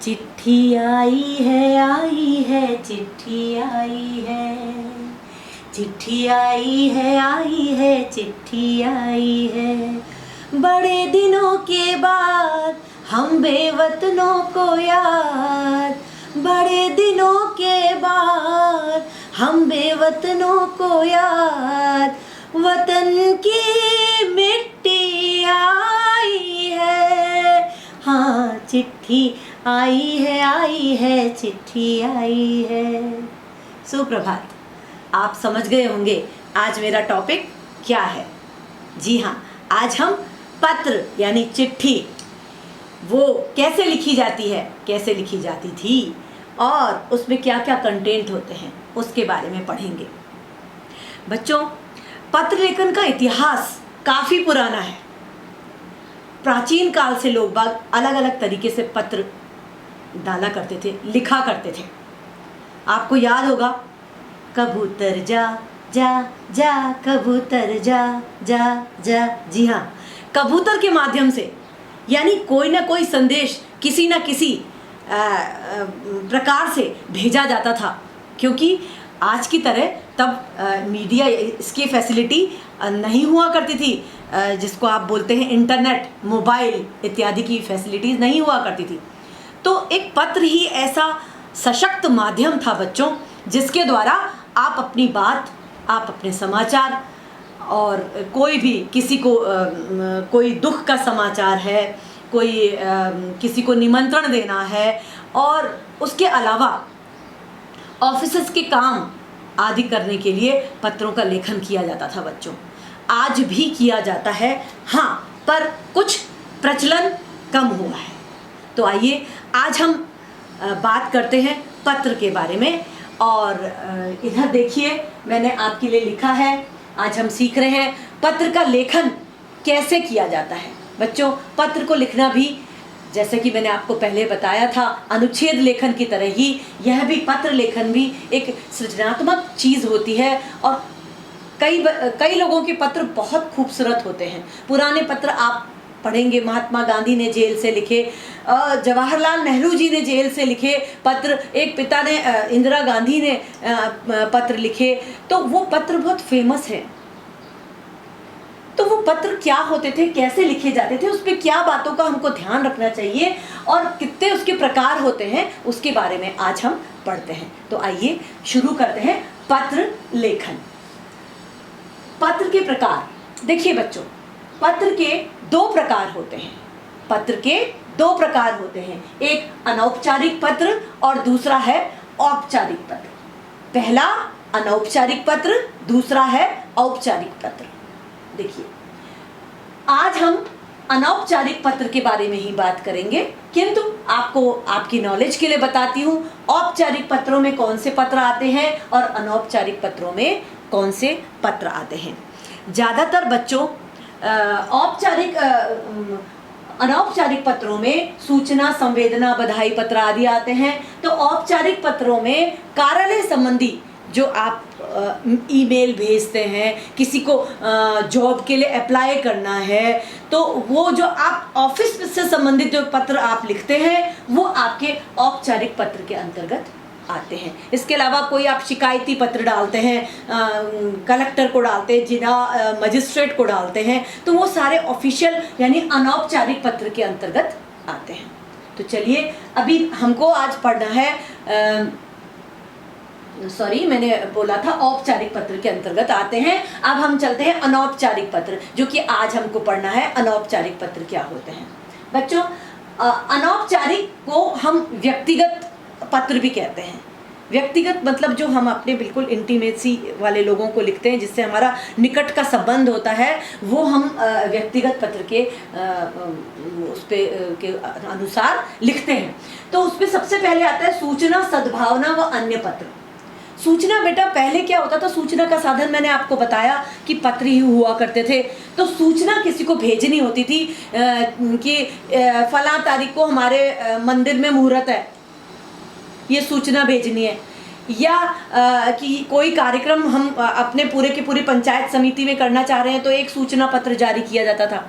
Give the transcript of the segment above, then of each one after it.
चिट्ठी आई है चिट्ठी आई है, चिट्ठी आई है चिट्ठी आई है। बड़े दिनों के बाद हम बेवतनों को याद, बड़े दिनों के बाद हम बेवतनों को याद, वतन की मिट्टी आई है। हाँ चिट्ठी आई है चिट्ठी आई है। सुप्रभात। आप समझ गए होंगे आज मेरा टॉपिक क्या है। जी हाँ, आज हम पत्र यानी चिट्ठी वो कैसे लिखी जाती है, कैसे लिखी जाती थी और उसमें क्या क्या कंटेंट होते हैं उसके बारे में पढ़ेंगे। बच्चों, पत्र लेखन का इतिहास काफ़ी पुराना है। प्राचीन काल से लोग बाग अलग अलग तरीके से पत्र डाला करते थे, लिखा करते थे। आपको याद होगा, कबूतर जा जा जा कबूतर जा जा जा। जी हाँ, कबूतर के माध्यम से यानी कोई ना कोई संदेश किसी ना किसी प्रकार से भेजा जाता था, क्योंकि आज की तरह तब मीडिया इसकी फैसिलिटी नहीं हुआ करती थी, जिसको आप बोलते हैं इंटरनेट, मोबाइल इत्यादि की फैसिलिटीज़ नहीं हुआ करती थी। तो एक पत्र ही ऐसा सशक्त माध्यम था बच्चों, जिसके द्वारा आप अपनी बात, आप अपने समाचार और कोई भी किसी को कोई दुख का समाचार है, कोई किसी को निमंत्रण देना है और उसके अलावा ऑफिसेस के काम आदि करने के लिए पत्रों का लेखन किया जाता था बच्चों। आज भी किया जाता है, हाँ, पर कुछ प्रचलन कम हुआ है। तो आइए आज हम बात करते हैं पत्र के बारे में। और इधर देखिए, मैंने आपके लिए लिखा है, आज हम सीख रहे हैं पत्र का लेखन कैसे किया जाता है। बच्चों, पत्र को लिखना भी, जैसे कि मैंने आपको पहले बताया था, अनुच्छेद लेखन की तरह ही यह भी पत्र लेखन भी एक सृजनात्मक चीज़ होती है। और कई लोगों के पत्र बहुत खूबसूरत होते हैं। पुराने पत्र आप पढ़ेंगे, महात्मा गांधी ने जेल से लिखे, जवाहरलाल नेहरू जी ने जेल से लिखे पत्र, एक पिता ने इंदिरा गांधी ने पत्र लिखे, तो वो पत्र बहुत फेमस है। तो वो पत्र क्या होते थे, कैसे लिखे जाते थे, उस पर क्या बातों का हमको ध्यान रखना चाहिए और कितने उसके प्रकार होते हैं, उसके बारे में आज हम पढ़ते हैं। तो आइए शुरू करते हैं पत्र लेखन। पत्र के प्रकार देखिए बच्चों, पत्र के दो प्रकार होते हैं। पत्र के दो प्रकार होते हैं, एक अनौपचारिक पत्र और दूसरा है औपचारिक पत्र। पहला अनौपचारिक पत्र, दूसरा है औपचारिक पत्र। देखिए, आज हम अनौपचारिक पत्र के बारे में ही बात करेंगे, किंतु आपको आपकी नॉलेज के लिए बताती हूँ औपचारिक पत्रों में कौन से पत्र आते हैं और अनौपचारिक पत्रों में कौन से पत्र आते हैं। ज़्यादातर बच्चों अनौपचारिक पत्रों में सूचना, संवेदना, बधाई पत्र आदि आते हैं। तो औपचारिक पत्रों में कार्यालय संबंधी जो आप ईमेल भेजते हैं, किसी को जॉब के लिए अप्लाई करना है, तो वो जो आप ऑफिस से संबंधित जो पत्र आप लिखते हैं वो आपके औपचारिक पत्र के अंतर्गत आते हैं। इसके अलावा कोई आप शिकायती पत्र डालते हैं, कलेक्टर को डालते हैं, जिला मजिस्ट्रेट को डालते हैं, तो वो सारे ऑफिशियल यानी अनौपचारिक पत्र के अंतर्गत आते हैं। तो चलिए, अभी हमको आज पढ़ना है, मैंने बोला था औपचारिक पत्र के अंतर्गत आते हैं। अब हम चलते हैं अनौपचारिक पत्र, जो कि आज हमको पढ़ना है अनौपचारिक पत्र क्या होते हैं। बच्चों, अनौपचारिक को हम व्यक्तिगत पत्र भी कहते हैं। व्यक्तिगत मतलब जो हम अपने बिल्कुल इंटीमेसी वाले लोगों को लिखते हैं, जिससे हमारा निकट का संबंध होता है, वो हम व्यक्तिगत पत्र के उस पे के अनुसार लिखते हैं। तो उस पे सबसे पहले आता है सूचना, सद्भावना व अन्य पत्र। सूचना, बेटा पहले क्या होता था, सूचना का साधन मैंने आपको बताया कि पत्र ही हुआ करते थे। तो सूचना किसी को भेजनी होती थी कि फला तारीख को हमारे मंदिर में मुहूर्त है, ये सूचना भेजनी है, या कि कोई कार्यक्रम हम अपने पूरे की पूरी पंचायत समिति में करना चाह रहे हैं, तो एक सूचना पत्र जारी किया जाता था,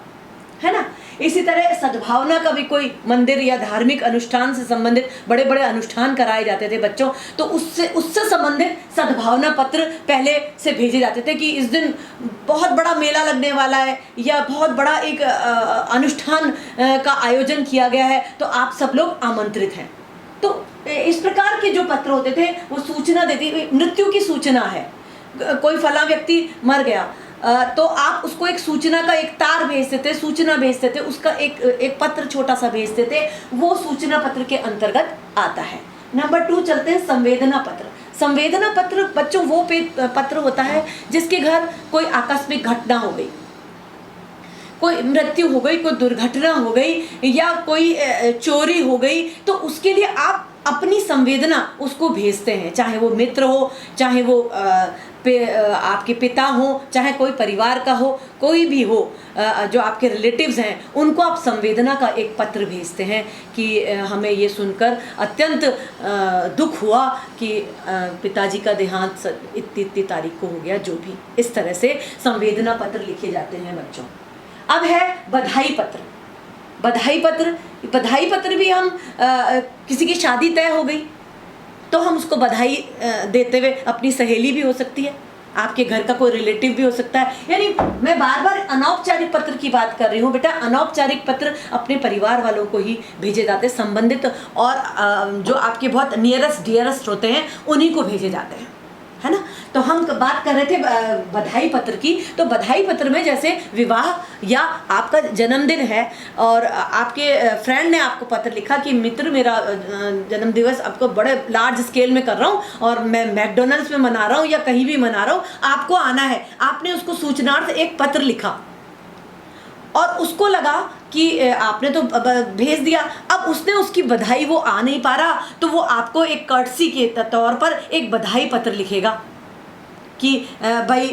है ना। इसी तरह सद्भावना का भी कोई मंदिर या धार्मिक अनुष्ठान से संबंधित बड़े बड़े अनुष्ठान कराए जाते थे बच्चों, तो उससे संबंधित सद्भावना पत्र पहले से भेजे जाते थे कि इस दिन बहुत बड़ा मेला लगने वाला है या बहुत बड़ा एक अनुष्ठान का आयोजन किया गया है, तो आप सब लोग आमंत्रित हैं। तो इस प्रकार के जो पत्र होते थे वो सूचना देती, मृत्यु की सूचना है, कोई फला व्यक्ति मर गया, तो आप उसको एक सूचना का एक तार भेजते थे, सूचना भेजते थे, उसका एक पत्र छोटा सा भेजते थे, वो सूचना पत्र के अंतर्गत आता है। नंबर 2 चलते हैं संवेदना पत्र। संवेदना पत्र बच्चों वो पत्र होता है जिसके घर कोई आकस्मिक घटना हो गई, कोई मृत्यु हो गई, कोई दुर्घटना हो गई या कोई चोरी हो गई, तो उसके लिए आप अपनी संवेदना उसको भेजते हैं, चाहे वो मित्र हो, चाहे वो आपके पिता हो, चाहे कोई परिवार का हो, कोई भी हो, जो आपके रिलेटिव्स हैं, उनको आप संवेदना का एक पत्र भेजते हैं कि हमें ये सुनकर अत्यंत दुख हुआ कि पिताजी का देहांत इतनी तारीख को हो गया, जो भी इस तरह से संवेदना पत्र लिखे जाते हैं बच्चों। अब है बधाई पत्र। बधाई पत्र भी हम किसी की शादी तय हो गई तो हम उसको बधाई देते हुए, अपनी सहेली भी हो सकती है, आपके घर का कोई रिलेटिव भी हो सकता है, यानी मैं बार बार अनौपचारिक पत्र की बात कर रही हूँ बेटा। अनौपचारिक पत्र अपने परिवार वालों को ही भेजे जाते हैं, संबंधित और जो आपके बहुत नियरेस्ट डियरेस्ट होते हैं उन्हीं को भेजे जाते हैं, है ना। तो हम बात कर रहे थे बधाई पत्र की। तो बधाई पत्र में जैसे विवाह या आपका जन्मदिन है और आपके फ्रेंड ने आपको पत्र लिखा कि मित्र मेरा जन्मदिवस आपको बड़े लार्ज स्केल में कर रहा हूँ और मैं मैकडोनल्ड्स में मना रहा हूँ या कहीं भी मना रहा हूँ, आपको आना है। आपने उसको सूचनार्थ एक पत्र लिखा और उसको लगा कि आपने तो भेज दिया, अब उसने उसकी बधाई वो आ नहीं पा रहा, तो वो आपको एक कर्टसी के तौर पर एक बधाई पत्र लिखेगा कि भाई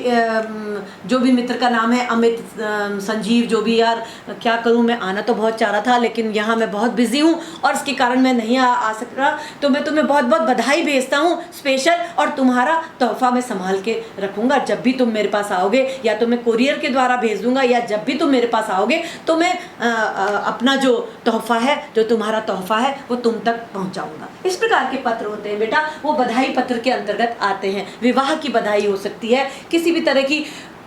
जो भी मित्र का नाम है, अमित, संजीव, जो भी, यार क्या करूं, मैं आना तो बहुत चाह रहा था लेकिन यहाँ मैं बहुत बिजी हूँ और इसके कारण मैं नहीं आ सक रहा, तो मैं तुम्हें बहुत बहुत बधाई भेजता हूँ स्पेशल, और तुम्हारा तोहफा मैं संभाल के रखूँगा। जब भी तुम मेरे पास आओगे या तो मैं कुरियर के द्वारा भेज दूँगा या जब भी तुम मेरे पास आओगे तो मैं अपना जो तोहफा है, जो तुम्हारा तोहफा है, वो तुम तक पहुँचाऊँगा। इस प्रकार के पत्र होते हैं बेटा, वो बधाई पत्र के अंतर्गत आते हैं। विवाह की बधाई हो सकती है, किसी भी तरह की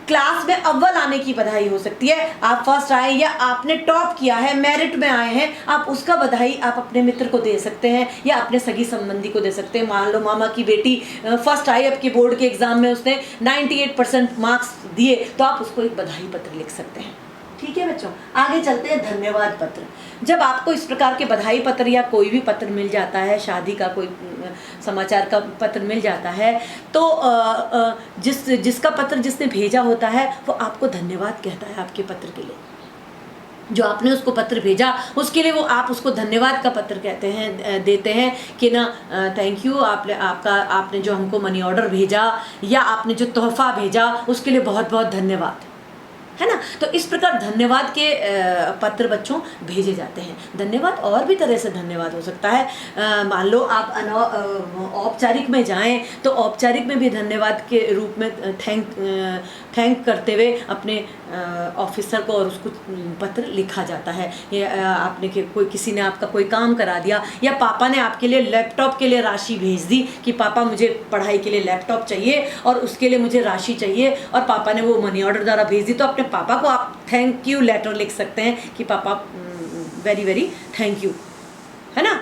क्लास में अव्वल आने की बधाई हो सकती है, आप फर्स्ट आए या आपने टॉप किया है, मेरिट में आए हैं, आप उसका बधाई आप अपने मित्र को दे सकते हैं या अपने सगी संबंधी को दे सकते हैं। मान लो मामा की बेटी फर्स्ट आई आपके बोर्ड के एग्जाम में, उसने 98% मार्क्स दिए, तो आप उसको एक बधाई पत्र लिख सकते हैं। ठीक है बच्चों, आगे चलते हैं धन्यवाद पत्र। जब आपको इस प्रकार के बधाई पत्र या कोई भी पत्र मिल जाता है, शादी का कोई समाचार का पत्र मिल जाता है, तो जिसका पत्र जिसने भेजा होता है वो आपको धन्यवाद कहता है आपके पत्र के लिए। जो आपने उसको पत्र भेजा उसके लिए वो आप उसको धन्यवाद का पत्र कहते हैं, देते हैं कि ना थैंक यू, आपने जो हमको मनी ऑर्डर भेजा या आपने जो तोहफा भेजा उसके लिए बहुत बहुत धन्यवाद, है ना। तो इस प्रकार धन्यवाद के पत्र बच्चों भेजे जाते हैं। धन्यवाद और भी तरह से धन्यवाद हो सकता है। मान लो आप औपचारिक में जाएं तो औपचारिक में भी धन्यवाद के रूप में थैंक करते हुए अपने ऑफिसर को और उसको पत्र लिखा जाता है। या आपने किसी ने आपका कोई काम करा दिया, या पापा ने आपके लिए लैपटॉप के लिए राशि भेज दी कि पापा मुझे पढ़ाई के लिए लैपटॉप चाहिए और उसके लिए मुझे राशि चाहिए, और पापा ने वो मनी ऑर्डर द्वारा भेज दी, तो अपने पापा को आप थैंक यू लेटर लिख सकते हैं कि पापा वेरी वेरी थैंक यू, है ना।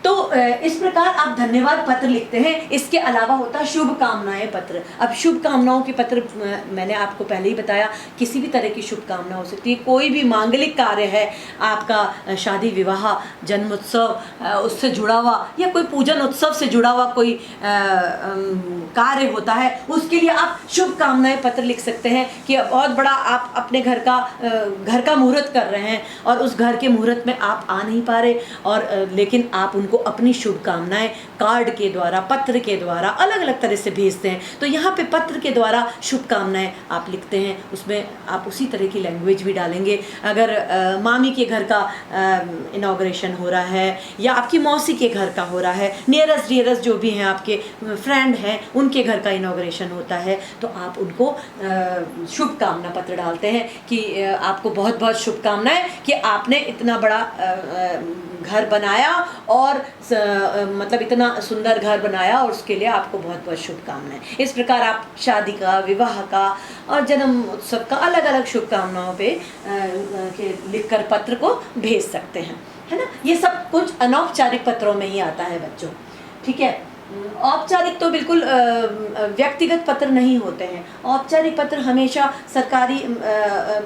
तो इस प्रकार आप धन्यवाद पत्र लिखते हैं। इसके अलावा होता है शुभकामनाएं पत्र। अब शुभकामनाओं के पत्र मैंने आपको पहले ही बताया, किसी भी तरह की शुभकामना हो सकती है। कोई भी मांगलिक कार्य है आपका, शादी विवाह जन्मोत्सव उससे जुड़ा हुआ या कोई पूजन उत्सव से जुड़ा हुआ कोई कार्य होता है, उसके लिए आप शुभकामनाएं पत्र लिख सकते हैं कि बहुत बड़ा आप अपने घर का मुहूर्त कर रहे हैं और उस घर के मुहूर्त में आप आ नहीं पा रहे, और लेकिन आप उनको अपनी शुभकामनाएं कार्ड के द्वारा, पत्र के द्वारा अलग अलग तरह से भेजते हैं। तो यहाँ पे पत्र के द्वारा शुभकामनाएं आप लिखते हैं, उसमें आप उसी तरह की लैंग्वेज भी डालेंगे। अगर मामी के घर का इनॉग्रेशन हो रहा है या आपकी मौसी के घर का हो रहा है, नियरेस्ट डियरेस्ट जो भी हैं आपके फ्रेंड हैं उनके घर का इनॉग्रेशन होता है, तो आप उनको शुभकामना पत्र डालते हैं कि आपको बहुत बहुत शुभकामनाएं कि आपने इतना बड़ा घर बनाया और मतलब इतना सुंदर घर बनाया और उसके लिए आपको बहुत बहुत शुभकामनाएं। इस प्रकार आप शादी का, विवाह का और जन्म उत्सव का अलग अलग शुभकामनाओं पे लिखकर पत्र को भेज सकते हैं, है ना। ये सब कुछ अनौपचारिक पत्रों में ही आता है बच्चों, ठीक है। औपचारिक तो बिल्कुल व्यक्तिगत पत्र नहीं होते हैं। औपचारिक पत्र हमेशा सरकारी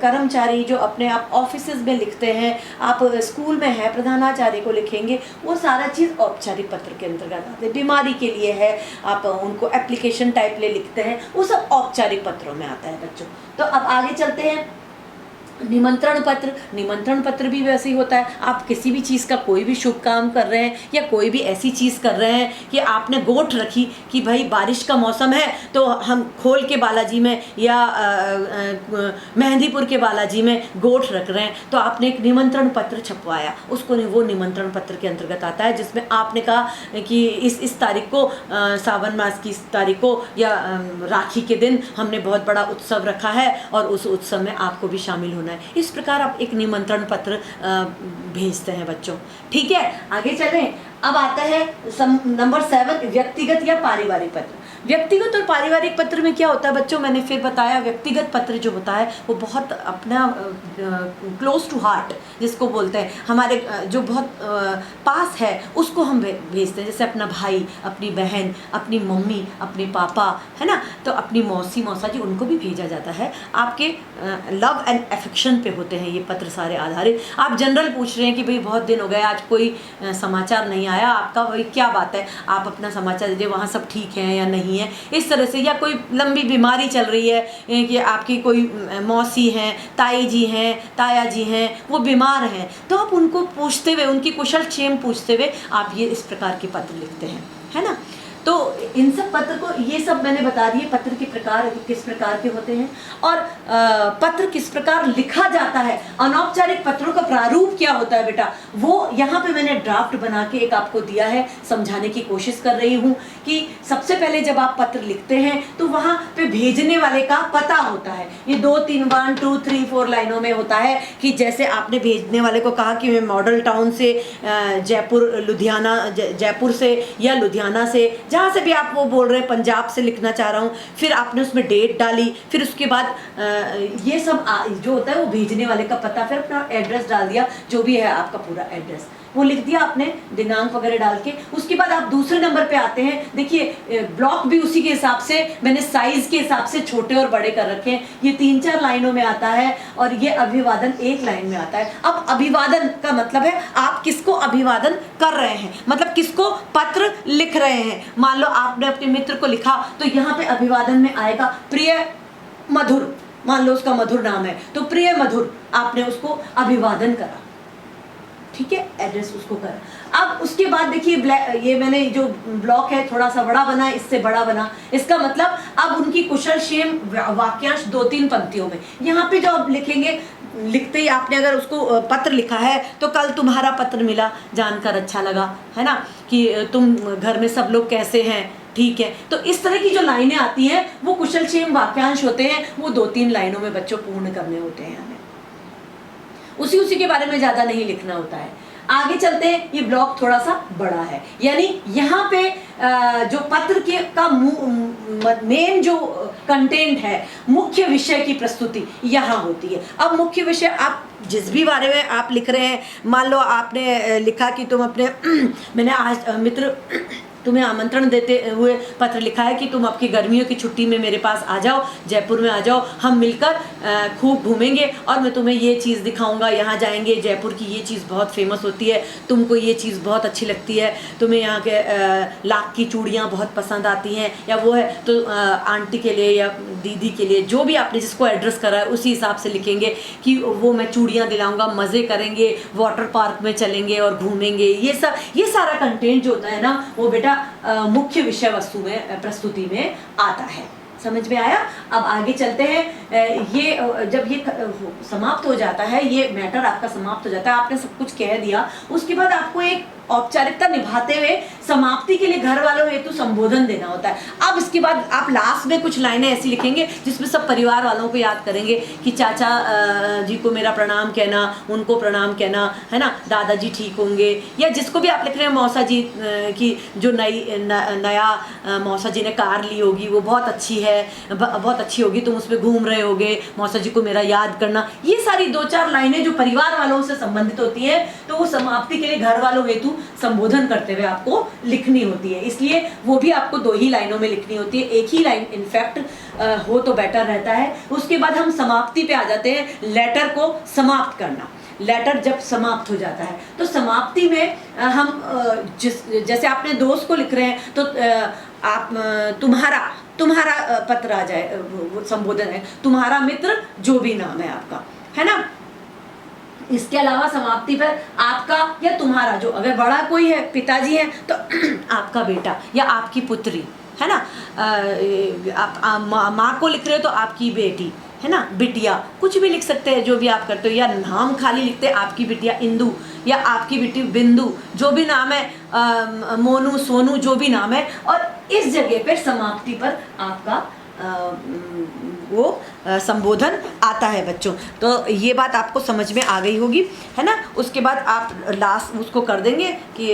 कर्मचारी जो अपने आप ऑफिसेज में लिखते हैं, आप स्कूल में है प्रधानाचार्य को लिखेंगे, वो सारा चीज़ औपचारिक पत्र के अंतर्गत आते हैं। बीमारी के लिए है, आप उनको एप्लीकेशन टाइप ले लिखते हैं, वो सब औपचारिक पत्रों में आता है बच्चों। तो अब आगे चलते हैं। निमंत्रण पत्र, निमंत्रण पत्र भी वैसे ही होता है। आप किसी भी चीज़ का कोई भी शुभ काम कर रहे हैं या कोई भी ऐसी चीज़ कर रहे हैं कि आपने गोठ रखी कि भाई बारिश का मौसम है तो हम खोल के बालाजी में या मेहंदीपुर के बालाजी में गोठ रख रहे हैं, तो आपने एक निमंत्रण पत्र छपवाया, उसको वो निमंत्रण पत्र के अंतर्गत आता है, जिसमें आपने कहा कि इस तारीख को, सावन मास की इस तारीख को या राखी के दिन हमने बहुत बड़ा उत्सव रखा है और उस उत्सव में आपको भी शामिल होना है। इस प्रकार आप एक निमंत्रण पत्र भेजते हैं बच्चों, ठीक है। आगे चलें। अब आता है नंबर 7, व्यक्तिगत या पारिवारिक पत्र। व्यक्तिगत और पारिवारिक पत्र में क्या होता है बच्चों, मैंने फिर बताया, व्यक्तिगत पत्र जो होता है वो बहुत अपना क्लोज टू हार्ट जिसको बोलते हैं, हमारे जो बहुत पास है उसको हम भेजते हैं। जैसे अपना भाई, अपनी बहन, अपनी मम्मी, अपने पापा, है ना, तो अपनी मौसी मौसा जी, उनको भी भेजा जाता है। आपके लव एंड अफेक्शन पे होते हैं ये पत्र सारे आधारित। आप जनरल पूछ रहे हैं कि भाई बहुत दिन हो गए, आज कोई समाचार नहीं आया आपका, भाई क्या बात है, आप अपना समाचार दीजिए, वहाँ सब ठीक है या नहीं है, इस तरह से। या कोई लंबी बीमारी चल रही है कि आपकी कोई मौसी हैं, ताई जी हैं, ताया जी हैं, वो बीमार हैं, तो आप उनको पूछते हुए, उनकी कुशल क्षेम पूछते हुए आप ये इस प्रकार के पत्र लिखते हैं, है ना। तो इन सब पत्र को, ये सब मैंने बता दिए पत्र के प्रकार किस प्रकार के होते हैं और पत्र किस प्रकार लिखा जाता है। अनौपचारिक पत्रों का प्रारूप क्या होता है बेटा, वो यहाँ पे मैंने ड्राफ्ट बना के एक आपको दिया है, समझाने की कोशिश कर रही हूँ कि सबसे पहले जब आप पत्र लिखते हैं तो वहाँ पे भेजने वाले का पता होता है। ये 2 3 1 2 3 4 लाइनों में होता है कि जैसे आपने भेजने वाले को कहा कि मैं मॉडल टाउन से जयपुर से या लुधियाना से, जहाँ से भी आप वो बोल रहे हैं, पंजाब से लिखना चाह रहा हूँ, फिर आपने उसमें डेट डाली, फिर उसके बाद ये सब जो होता है वो भेजने वाले का पता, फिर अपना एड्रेस डाल दिया, जो भी है आपका पूरा एड्रेस वो लिख दिया आपने, दिनांक वगैरह डाल के। उसके बाद आप दूसरे नंबर पे आते हैं। देखिए ब्लॉक भी उसी के हिसाब से मैंने साइज के हिसाब से छोटे और बड़े कर रखे हैं। ये 3 4 लाइनों में आता है और ये अभिवादन 1 लाइन में आता है। अब अभिवादन का मतलब है आप किसको अभिवादन कर रहे हैं, मतलब किसको पत्र लिख रहे हैं। मान लो आपने अपने मित्र को लिखा तो यहाँ पे अभिवादन में आएगा प्रिय मधुर, मान लो उसका मधुर नाम है, तो प्रिय मधुर आपने उसको अभिवादन करा, ठीक है, एड्रेस उसको कर। अब उसके बाद देखिए ये मैंने जो ब्लॉक है थोड़ा सा बड़ा बना, इससे बड़ा बना, इसका मतलब अब उनकी कुशल क्षेम वाक्यांश 2 3 पंक्तियों में। यहाँ पे जो आप लिखेंगे, लिखते ही आपने अगर उसको पत्र लिखा है तो कल तुम्हारा पत्र मिला, जानकर अच्छा लगा, है ना, कि तुम घर में सब लोग कैसे हैं, ठीक है। तो इस तरह की जो लाइनें आती हैं वो कुशल क्षेम वाक्यांश होते हैं, वो 2 3 लाइनों में बच्चों पूर्ण करने होते हैं। हमें उसी के बारे में ज़्यादा नहीं लिखना होता है। आगे चलते हैं। ये ब्लॉक थोड़ा सा बड़ा है, यानी यहाँ पे जो पत्र के का मेन जो कंटेंट है, मुख्य विषय की प्रस्तुति यहाँ होती है। अब मुख्य विषय आप जिस भी बारे में आप लिख रहे हैं, मान लो आपने लिखा कि तुम अपने मैंने आज मित्र तुम्हें आमंत्रण देते हुए पत्र लिखा है कि तुम आपकी गर्मियों की छुट्टी में मेरे पास आ जाओ, जयपुर में आ जाओ, हम मिलकर खूब घूमेंगे और मैं तुम्हें ये चीज़ दिखाऊंगा, यहाँ जाएंगे, जयपुर की ये चीज़ बहुत फेमस होती है, तुमको ये चीज़ बहुत अच्छी लगती है, तुम्हें यहाँ के लाख की चूड़ियाँ बहुत पसंद आती हैं, या वो है तो आंटी के लिए या दीदी के लिए, जो भी आपने जिसको एड्रेस करा है उसी हिसाब से लिखेंगे कि वो मैं चूड़ियाँ दिलाऊंगा, मज़े करेंगे, वाटर पार्क में चलेंगे और घूमेंगे। ये सारा कंटेंट जो होता है ना, वो बेटा मुख्य विषय वस्तु में प्रस्तुति में आता है। समझ में आया? अब आगे चलते हैं। ये जब ये समाप्त हो जाता है, ये मैटर आपका समाप्त हो जाता है, आपने सब कुछ कह दिया, उसके बाद आपको एक औपचारिकता निभाते हुए समाप्ति के लिए घर वालों हेतु संबोधन देना होता है। अब इसके बाद आप लास्ट में कुछ लाइनें ऐसी लिखेंगे जिसमें सब परिवार वालों को याद करेंगे कि चाचा जी को मेरा प्रणाम कहना, उनको प्रणाम कहना, है ना, दादाजी ठीक होंगे, या जिसको भी आप लिख रहे हैं, मौसा जी की जो नया मौसा जी ने कार ली होगी वो बहुत अच्छी है, बहुत अच्छी होगी, तुम उसमें घूम रहे होगे, मौसा जी को मेरा याद करना। ये सारी 2-4 लाइनें जो परिवार वालों से संबंधित होती हैं, तो वो समाप्ति के लिए घर वालों हेतु संबोधन करते हुए आपको लिखनी होती है। इसलिए वो भी आपको 2 ही लाइनों में लिखनी होती है, एक ही लाइन इनफैक्ट हो तो बेटर रहता है। उसके बाद हम समाप्ति पे आ जाते हैं, लेटर को समाप्त करना। लेटर जब समाप्त हो जाता है तो समाप्ति में हम जैसे आपने दोस्त को लिख रहे हैं तो आप तुम्हारा पत्र आ जाए, वो संबोधन है, तुम्हारा मित्र जो भी नाम है आपका, है ना। इसके अलावा समाप्ति पर आपका या तुम्हारा, जो अगर बड़ा कोई है, पिताजी है, तो आपका बेटा या आपकी पुत्री, है ना। आप माँ को लिख रहे हो तो आपकी बेटी, है ना, बिटिया, कुछ भी लिख सकते हैं जो भी आप करते हो, या नाम खाली लिखते हैं, आपकी बिटिया इंदु या आपकी बेटी बिंदु, जो भी नाम है, मोनू, सोनू, जो भी नाम है। और इस जगह पर समाप्ति पर आपका वो संबोधन आता है बच्चों। तो ये बात आपको समझ में आ गई होगी, है ना। उसके बाद आप लास्ट उसको कर देंगे कि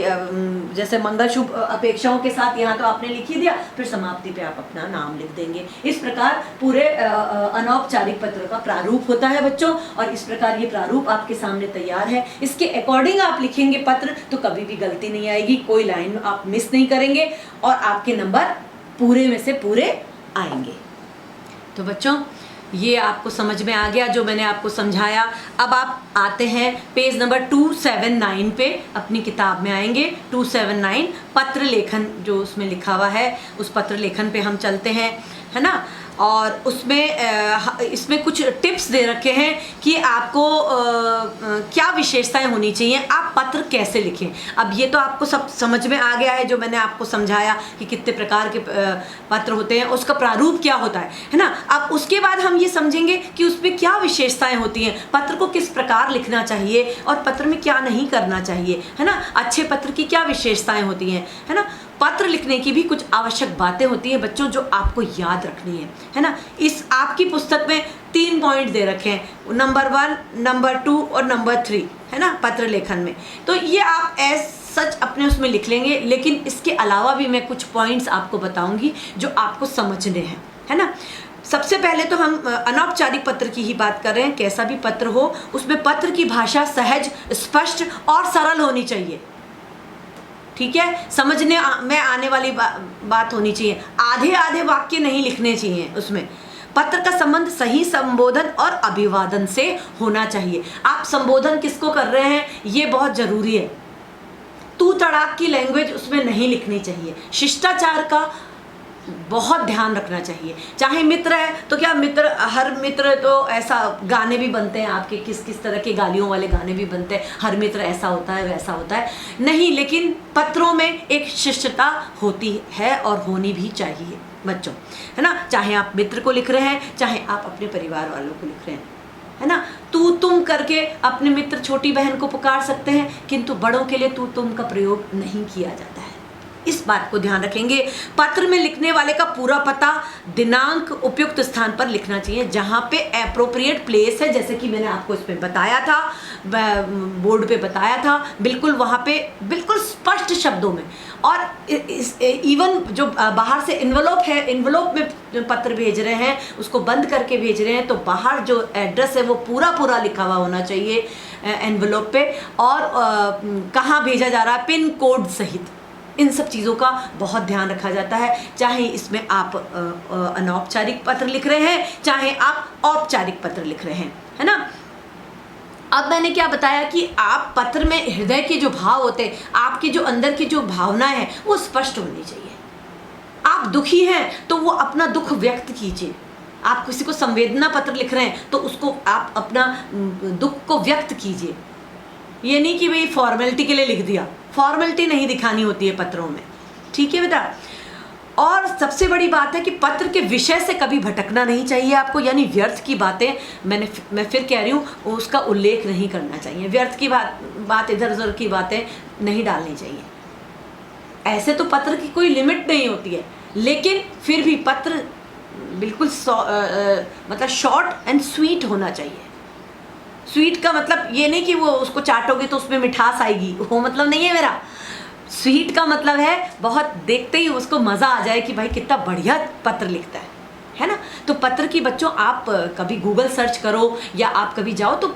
जैसे मंगल शुभ अपेक्षाओं के साथ, यहाँ तो आपने लिख ही दिया, फिर समाप्ति पे आप अपना नाम लिख देंगे। इस प्रकार पूरे अनौपचारिक पत्र का प्रारूप होता है बच्चों, और इस प्रकार ये प्रारूप आपके सामने तैयार है। इसके अकॉर्डिंग आप लिखेंगे पत्र तो कभी भी गलती नहीं आएगी, कोई लाइन आप मिस नहीं करेंगे और आपके नंबर पूरे में से पूरे आएंगे। तो बच्चों ये आपको समझ में आ गया जो मैंने आपको समझाया। अब आप आते हैं पेज नंबर 279 पे, अपनी किताब में आएंगे 279, पत्र लेखन जो उसमें लिखा हुआ है, उस पत्र लेखन पे हम चलते हैं, है ना। और उसमें इसमें कुछ टिप्स दे रखे हैं कि आपको क्या विशेषताएं होनी चाहिए, आप पत्र कैसे लिखें। अब ये तो आपको सब समझ में आ गया है जो मैंने आपको समझाया कि कितने प्रकार के पत्र होते हैं, उसका प्रारूप क्या होता है ना। अब उसके बाद हम ये समझेंगे कि उसमें क्या विशेषताएं होती हैं, पत्र को किस प्रकार लिखना चाहिए और पत्र में क्या नहीं करना चाहिए, है ना। अच्छे पत्र की क्या विशेषताएं होती हैं, है ना। पत्र लिखने की भी कुछ आवश्यक बातें होती हैं बच्चों जो आपको याद रखनी है ना। इस आपकी पुस्तक में 3 पॉइंट दे रखे हैं, नंबर 1, नंबर 2 और नंबर 3, है ना, पत्र लेखन में। तो ये आप सच अपने उसमें लिख लेंगे, लेकिन इसके अलावा भी मैं कुछ पॉइंट्स आपको बताऊंगी जो आपको समझने हैं, है ना। सबसे पहले तो हम अनौपचारिक पत्र की ही बात कर रहे हैं। कैसा भी पत्र हो, उसमें पत्र की भाषा सहज, स्पष्ट और सरल होनी चाहिए, ठीक है। समझने में आने वाली बात होनी चाहिए, आधे आधे वाक्य नहीं लिखने चाहिए उसमें। पत्र का संबंध सही संबोधन और अभिवादन से होना चाहिए। आप संबोधन किसको कर रहे हैं ये बहुत जरूरी है। तू तड़ाक की लैंग्वेज उसमें नहीं लिखनी चाहिए। शिष्टाचार का बहुत ध्यान रखना चाहिए। चाहे मित्र है तो क्या मित्र, हर मित्र तो ऐसा, गाने भी बनते हैं आपके, किस किस तरह के गालियों वाले गाने भी बनते हैं, हर मित्र ऐसा होता है वैसा होता है नहीं, लेकिन पत्रों में एक शिष्टता होती है और होनी भी चाहिए बच्चों, है ना। चाहे आप मित्र को लिख रहे हैं, चाहे आप अपने परिवार वालों को लिख रहे हैं, है ना। तू तुम करके अपने मित्र छोटी बहन को पुकार सकते हैं, किंतु बड़ों के लिए तू तुम का प्रयोग नहीं किया जाता है। इस बात को ध्यान रखेंगे। पत्र में लिखने वाले का पूरा पता, दिनांक उपयुक्त स्थान पर लिखना चाहिए, जहाँ पे एप्रोप्रिएट प्लेस है, जैसे कि मैंने आपको इसमें बताया था, बोर्ड पे बताया था, बिल्कुल वहाँ पे बिल्कुल स्पष्ट शब्दों में। और इवन जो बाहर से एनवलप है, एनवलप में पत्र भेज रहे हैं, उसको बंद करके भेज रहे हैं, तो बाहर जो एड्रेस है वो पूरा लिखा हुआ होना चाहिए एनवलप पे, और कहाँ भेजा जा रहा है, पिन कोड सहित, इन सब चीज़ों का बहुत ध्यान रखा जाता है, चाहे इसमें आप अनौपचारिक पत्र लिख रहे हैं, चाहे आप औपचारिक पत्र लिख रहे हैं, है ना। अब मैंने क्या बताया कि आप पत्र में हृदय के जो भाव होते हैं, आपके जो अंदर की जो भावना है वो स्पष्ट होनी चाहिए। आप दुखी हैं तो वो अपना दुख व्यक्त कीजिए। आप किसी को संवेदना पत्र लिख रहे हैं तो उसको आप अपना दुख को व्यक्त कीजिए। ये नहीं कि भाई फॉर्मेलिटी के लिए लिख दिया, फॉर्मेलिटी नहीं दिखानी होती है पत्रों में, ठीक है बेटा। और सबसे बड़ी बात है कि पत्र के विषय से कभी भटकना नहीं चाहिए आपको, यानी व्यर्थ की बातें मैं फिर कह रही हूँ उसका उल्लेख नहीं करना चाहिए। व्यर्थ की बात इधर उधर की बातें नहीं डालनी चाहिए। ऐसे तो पत्र की कोई लिमिट नहीं होती है, लेकिन फिर भी पत्र बिल्कुल मतलब शॉर्ट एंड स्वीट होना चाहिए। स्वीट का मतलब ये नहीं कि वो उसको चाटोगे तो उसमें मिठास आएगी, वो मतलब नहीं है मेरा। स्वीट का मतलब है बहुत देखते ही उसको मज़ा आ जाए कि भाई कितना बढ़िया पत्र लिखता है ना। तो पत्र की बच्चों आप कभी गूगल सर्च करो या आप कभी जाओ तो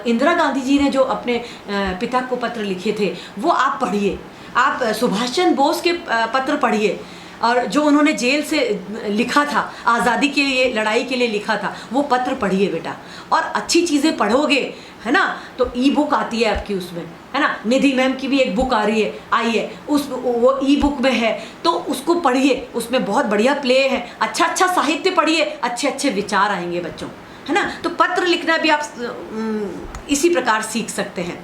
इंदिरा गांधी जी ने जो अपने पिता को पत्र लिखे थे वो आप पढ़िए। आप सुभाष चंद्र बोस के पत्र पढ़िए, और जो उन्होंने जेल से लिखा था, आज़ादी के लिए, लड़ाई के लिए लिखा था, वो पत्र पढ़िए बेटा। और अच्छी चीज़ें पढ़ोगे, है ना, तो ई बुक आती है आपकी उसमें, है ना। निधि मैम की भी एक बुक आई है वो ई बुक में है, तो उसको पढ़िए। उसमें बहुत बढ़िया प्ले है, अच्छा साहित्य पढ़िए, अच्छे विचार आएंगे बच्चों, है ना। तो पत्र लिखना भी आप इसी प्रकार सीख सकते हैं।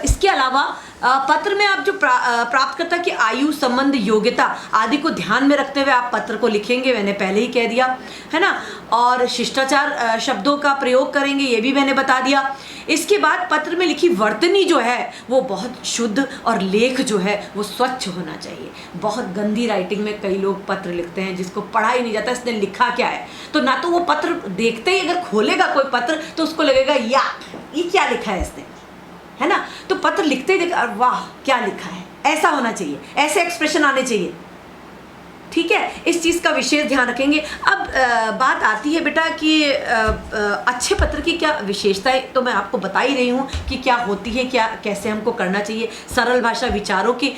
इसके अलावा पत्र में आप जो प्राप्तकर्ता की आयु, संबंध, योग्यता आदि को ध्यान में रखते हुए आप पत्र को लिखेंगे, मैंने पहले ही कह दिया, है ना। और शिष्टाचार शब्दों का प्रयोग करेंगे, ये भी मैंने बता दिया। इसके बाद पत्र में लिखी वर्तनी जो है वो बहुत शुद्ध, और लेख जो है वो स्वच्छ होना चाहिए। बहुत गंदी राइटिंग में कई लोग पत्र लिखते हैं जिसको पढ़ा ही नहीं जाता इसने लिखा क्या है। तो ना तो वो पत्र देखते ही अगर खोलेगा कोई पत्र तो उसको लगेगा ये क्या लिखा है इसने, है ना। तो पत्र लिखते ही देखा वाह क्या लिखा है, ऐसा होना चाहिए, ऐसे एक्सप्रेशन आने चाहिए, ठीक है। इस चीज़ का विशेष ध्यान रखेंगे। अब बात आती है बेटा कि अच्छे पत्र की क्या विशेषताएं, तो मैं आपको बता ही रही हूँ कि क्या होती है, क्या कैसे हमको करना चाहिए। सरल भाषा, विचारों की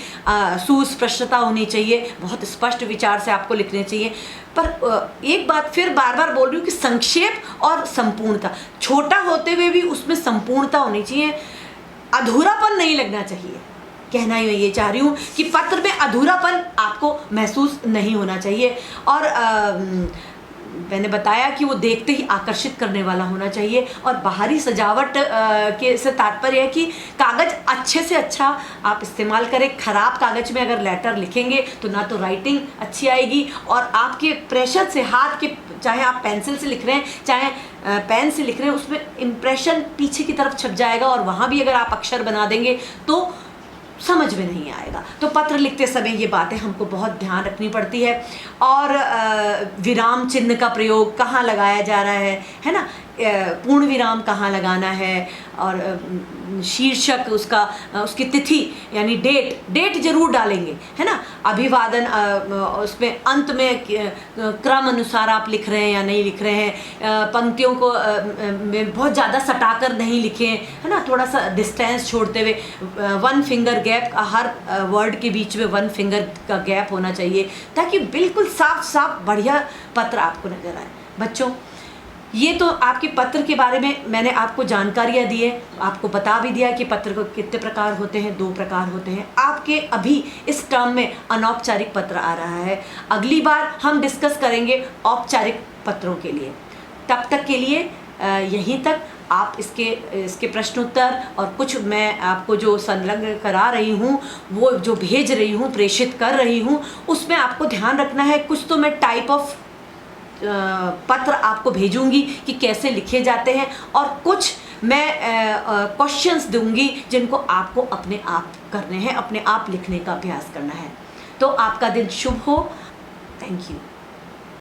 सुस्पष्टता होनी चाहिए, बहुत स्पष्ट विचार से आपको लिखने चाहिए। पर एक बात फिर बार बार बोल रही हूँ कि संक्षेप और संपूर्णता, छोटा होते हुए भी उसमें संपूर्णता होनी चाहिए, अधूरापन नहीं लगना चाहिए। कहना ही मैं ये चाह रही हूँ कि पत्र में अधूरापन आपको महसूस नहीं होना चाहिए। और मैंने बताया कि वो देखते ही आकर्षित करने वाला होना चाहिए। और बाहरी सजावट के से तात्पर्य है कि कागज़ अच्छे से अच्छा आप इस्तेमाल करें। ख़राब कागज़ में अगर लेटर लिखेंगे तो ना तो राइटिंग अच्छी आएगी, और आपके प्रेशर से हाथ के, चाहे आप पेंसिल से लिख रहे हैं चाहे पेन से लिख रहे हैं, उसमें इम्प्रेशन पीछे की तरफ छप जाएगा, और वहाँ भी अगर आप अक्षर बना देंगे तो समझ में नहीं आएगा। तो पत्र लिखते समय ये बातें हमको बहुत ध्यान रखनी पड़ती है। और विराम चिन्ह का प्रयोग कहाँ लगाया जा रहा है ना, पूर्ण विराम कहाँ लगाना है, और शीर्षक उसका, उसकी तिथि यानी डेट जरूर डालेंगे, है ना। अभिवादन उसमें अंत में क्रम अनुसार आप लिख रहे हैं या नहीं लिख रहे हैं। पंक्तियों को में बहुत ज़्यादा सटाकर नहीं लिखें, है ना, थोड़ा सा डिस्टेंस छोड़ते हुए। 1 फिंगर गैप, हर वर्ड के बीच में 1 फिंगर का गैप होना चाहिए, ताकि बिल्कुल साफ बढ़िया पत्र आपको नजर आए। बच्चों, ये तो आपके पत्र के बारे में मैंने आपको जानकारियाँ दी है, आपको बता भी दिया कि पत्र को कितने प्रकार होते हैं, 2 प्रकार होते हैं। आपके अभी इस टर्म में अनौपचारिक पत्र आ रहा है, अगली बार हम डिस्कस करेंगे औपचारिक पत्रों के लिए। तब तक के लिए यहीं तक आप इसके प्रश्नोत्तर और कुछ मैं आपको जो संलग्न करा रही हूँ, वो जो भेज रही हूँ, प्रेषित कर रही हूँ, उसमें आपको ध्यान रखना है। कुछ तो मैं टाइप ऑफ पत्र आपको भेजूंगी कि कैसे लिखे जाते हैं, और कुछ मैं क्वेश्चंस दूंगी जिनको आपको अपने आप करने हैं, अपने आप लिखने का अभ्यास करना है। तो आपका दिन शुभ हो। Thank you.